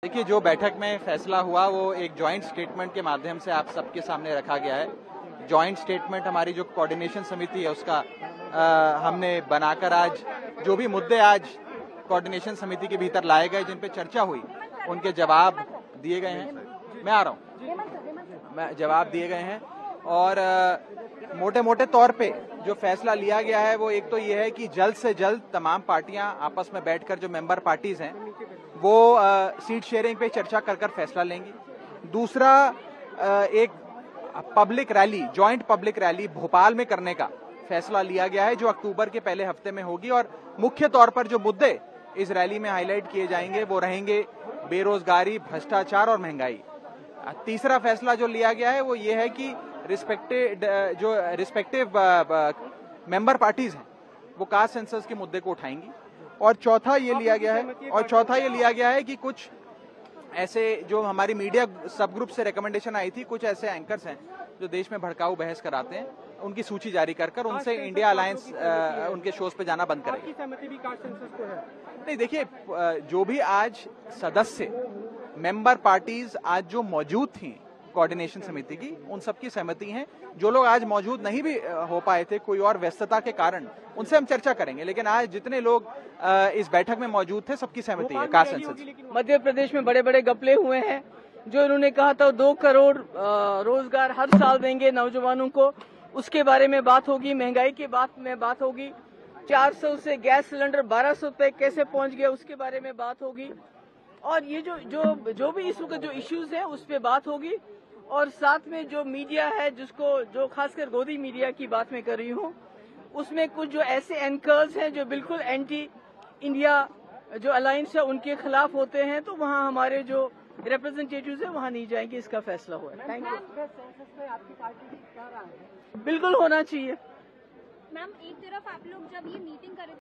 देखिए, जो बैठक में फैसला हुआ वो एक जॉइंट स्टेटमेंट के माध्यम से आप सबके सामने रखा गया है। जॉइंट स्टेटमेंट हमारी जो कोऑर्डिनेशन समिति है उसका हमने बनाकर आज जो भी मुद्दे आज कोऑर्डिनेशन समिति के भीतर लाए गए, जिन पे चर्चा हुई, उनके जवाब दिए गए हैं। मैं आ रहा हूँ, जवाब दिए गए हैं और मोटे मोटे तौर पे जो फैसला लिया गया है वो एक तो ये है कि जल्द से जल्द तमाम पार्टियां आपस में बैठकर, जो मेंबर पार्टीज हैं, वो सीट शेयरिंग पे चर्चा कर फैसला लेंगी। दूसरा, एक public rally, joint public rally Bhopal में करने का फैसला लिया गया है, जो अक्टूबर के पहले हफ्ते में होगी और मुख्य तौर पर जो मुद्दे इस रैली में हाईलाइट किए जाएंगे वो रहेंगे बेरोजगारी, भ्रष्टाचार और महंगाई। तीसरा फैसला जो लिया गया है वो ये है कि रिस्पेक्टिव मेंबर पार्टीज हैं वो कास्ट सेंसस के मुद्दे को उठाएंगी। और चौथा ये लिया गया है कि कुछ ऐसे जो हमारी मीडिया सब ग्रुप से रिकमेंडेशन आई थी, कुछ ऐसे एंकर्स हैं जो देश में भड़काऊ बहस कराते हैं, उनकी सूची जारी कर उनसे इंडिया अलायंस उनके शोज पे जाना बंद करेगी। सहमति भी कास्ट सेंसस को है? नहीं, देखिए, जो भी आज सदस्य मेंबर पार्टीज आज जो मौजूद थी कोऑर्डिनेशन समिति की, उन सबकी सहमति है। जो लोग आज मौजूद नहीं भी हो पाए थे कोई और व्यस्तता के कारण, उनसे हम चर्चा करेंगे, लेकिन आज जितने लोग इस बैठक में मौजूद थे सबकी सहमति है कास्ट सेंसस। मध्य प्रदेश में बड़े बड़े घपले हुए हैं, जो इन्होंने कहा था 2 करोड़ रोजगार हर साल देंगे नौजवानों को, उसके बारे में बात होगी। महंगाई की बात होगी। 400 से गैस सिलेंडर 1200 तक कैसे पहुंच गया, उसके बारे में बात होगी। और ये जो भी इस वक्त जो इश्यूज है उस पर बात होगी। और साथ में जो मीडिया है, जो खासकर गोदी मीडिया की बात मैं कर रही हूँ, उसमें कुछ जो ऐसे एंकर्स हैं जो बिल्कुल एंटी इंडिया जो अलायंस है उनके खिलाफ होते हैं, तो वहाँ हमारे जो रिप्रेजेंटेटिव्स है वहाँ नहीं जाएंगे। इसका फैसला हुआ है। Thank you. आपकी पार्टी बिल्कुल होना चाहिए। मैम, एक तरफ आप लोग जब ये मीटिंग कर